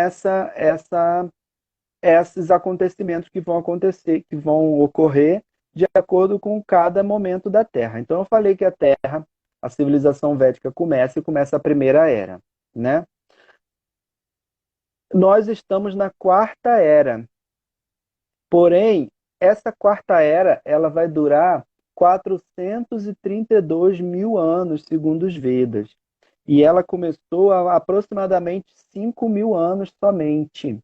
esses acontecimentos que vão acontecer, que vão ocorrer de acordo com cada momento da Terra. Então eu falei que a Terra, a civilização védica começa a primeira era, né? Nós estamos na quarta era. Porém, essa quarta era, ela vai durar 432 mil anos, segundo os Vedas. E ela começou há aproximadamente 5 mil anos somente.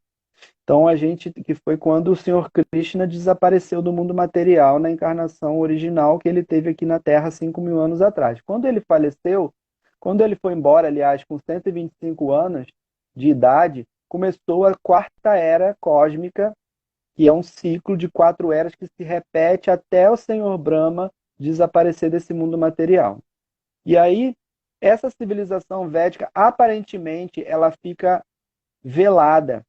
Então, que foi quando o Senhor Krishna desapareceu do mundo material na encarnação original que ele teve aqui na Terra 5 mil anos atrás. Quando ele faleceu, quando ele foi embora, aliás, com 125 anos de idade, começou a quarta era cósmica, que é um ciclo de 4 eras que se repete até o Senhor Brahma desaparecer desse mundo material. E aí, essa civilização védica, aparentemente, ela fica velada,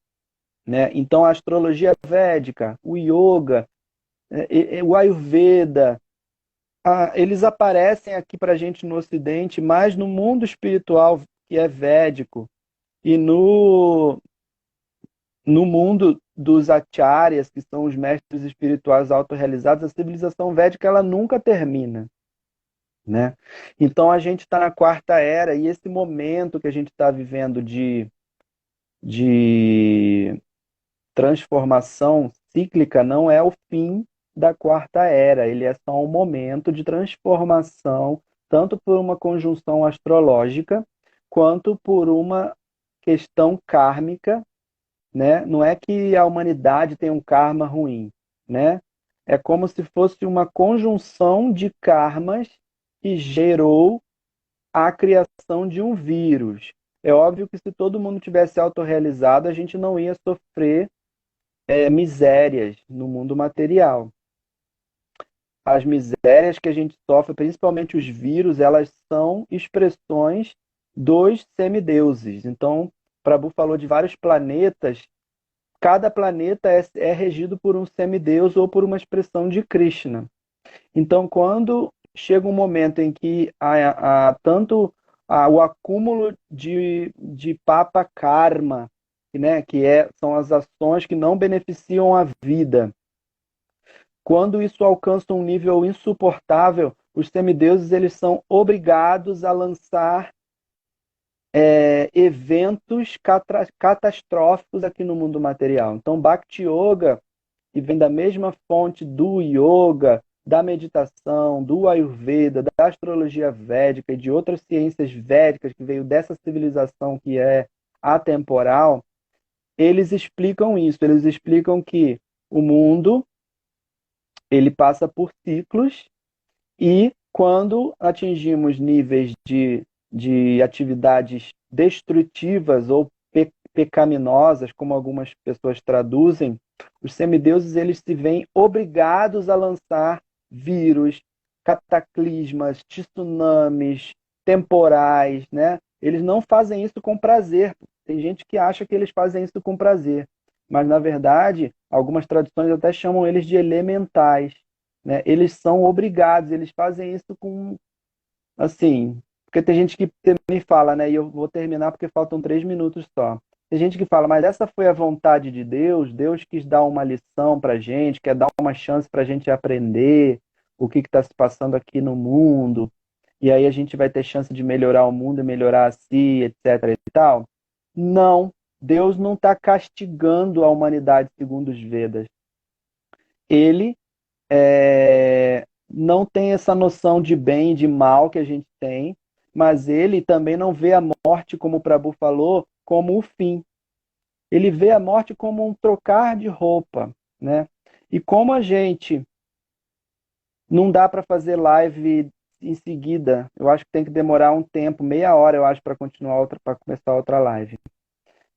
né? Então, a astrologia védica, o yoga, o Ayurveda, eles aparecem aqui para a gente no Ocidente, mas no mundo espiritual, que é védico, e no mundo dos acharyas, que são os mestres espirituais autorrealizados, a civilização védica ela nunca termina, né? Então a gente está na quarta era e esse momento que a gente está vivendo de transformação cíclica não é o fim da quarta era, ele é só um momento de transformação, tanto por uma conjunção astrológica, quanto por uma questão kármica, né? Não é que a humanidade tem um karma ruim, né? É como se fosse uma conjunção de karmas que gerou a criação de um vírus. É óbvio que se todo mundo tivesse autorrealizado, a gente não ia sofrer misérias no mundo material. As misérias que a gente sofre, principalmente os vírus, elas são expressões dos semideuses. Então, Prabhu falou de vários planetas. Cada planeta é regido por um semideus ou por uma expressão de Krishna. Então, quando chega um momento em que o acúmulo de papa karma, né, são as ações que não beneficiam a vida, quando isso alcança um nível insuportável, os semideuses eles são obrigados a lançar eventos catastróficos aqui no mundo material. Então, Bhakti Yoga, que vem da mesma fonte do yoga, da meditação, do Ayurveda, da astrologia védica e de outras ciências védicas que veio dessa civilização que é atemporal, eles explicam isso. Eles explicam que o mundo ele passa por ciclos e quando atingimos níveis de atividades destrutivas ou pecaminosas, como algumas pessoas traduzem, os semideuses eles se veem obrigados a lançar vírus, cataclismas, tsunamis, temporais, né? Eles não fazem isso com prazer. Tem gente que acha que eles fazem isso com prazer, mas na verdade, algumas traduções até chamam eles de elementais, né? Eles são obrigados, eles fazem isso com, assim, porque tem gente que me fala, né? E eu vou terminar porque faltam 3 minutos só. Tem gente que fala, mas essa foi a vontade de Deus, Deus quis dar uma lição pra gente, quer dar uma chance pra gente aprender o que está se passando aqui no mundo, e aí a gente vai ter chance de melhorar o mundo e melhorar a si, etc e tal. Não, Deus não está castigando a humanidade segundo os Vedas. Ele não tem essa noção de bem e de mal que a gente tem, mas ele também não vê a morte, como o Prabhu falou, como o fim. Ele vê a morte como um trocar de roupa, né? E como a gente não dá para fazer live em seguida, eu acho que tem que demorar um tempo, meia hora, eu acho, para continuar para começar outra live.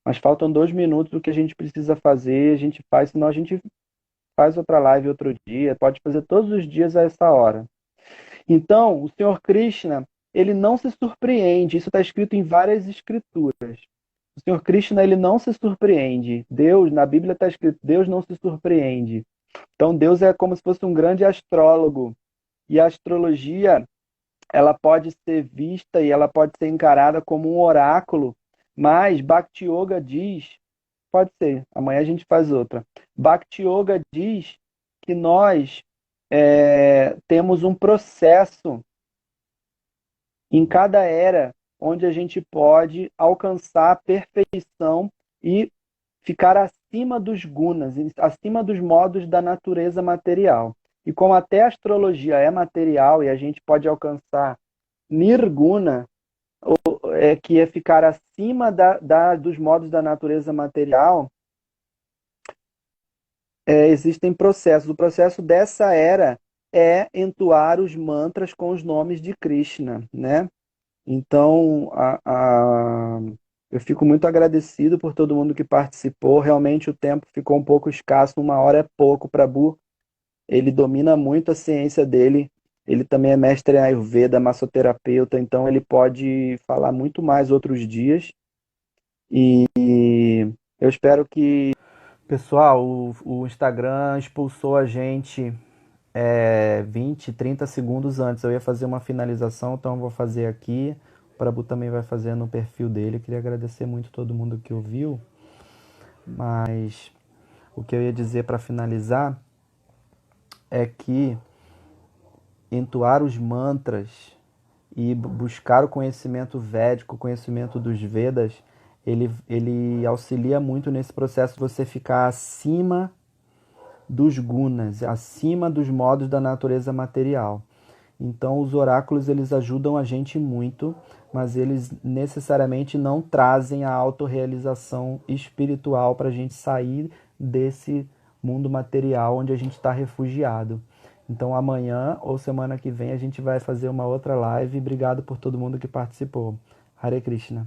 Mas faltam 2 minutos, o que a gente precisa fazer, a gente faz, senão a gente faz outra live outro dia, pode fazer todos os dias a essa hora. Então, o Senhor Krishna, ele não se surpreende, isso está escrito em várias escrituras. O Senhor Krishna, ele não se surpreende. Deus, na Bíblia está escrito, Deus não se surpreende. Então, Deus é como se fosse um grande astrólogo. E a astrologia, ela pode ser vista e ela pode ser encarada como um oráculo, mas Bhakti Yoga diz, pode ser, amanhã a gente faz outra. Bhakti Yoga diz que nós temos um processo em cada era onde a gente pode alcançar a perfeição e ficar acima dos gunas, acima dos modos da natureza material. E como até a astrologia é material e a gente pode alcançar nirguna, que é ficar acima dos modos da natureza material, existem processos. O processo dessa era é entoar os mantras com os nomes de Krishna, né? Então, eu fico muito agradecido por todo mundo que participou. Realmente o tempo ficou um pouco escasso, 1 hora é pouco. Prabhu, ele domina muito a ciência dele. Ele também é mestre em Ayurveda, massoterapeuta, então ele pode falar muito mais outros dias. E eu espero que... Pessoal, o Instagram expulsou a gente 20, 30 segundos antes. Eu ia fazer uma finalização, então eu vou fazer aqui. O Prabhu também vai fazer no perfil dele. Eu queria agradecer muito todo mundo que ouviu. Mas O que eu ia dizer para finalizar é que entoar os mantras e buscar o conhecimento védico, o conhecimento dos Vedas, ele auxilia muito nesse processo de você ficar acima dos gunas, acima dos modos da natureza material. Então os oráculos eles ajudam a gente muito, mas eles necessariamente não trazem a autorrealização espiritual para a gente sair desse mundo material onde a gente está refugiado. Então amanhã ou semana que vem a gente vai fazer uma outra live. Obrigado por todo mundo que participou. Hare Krishna.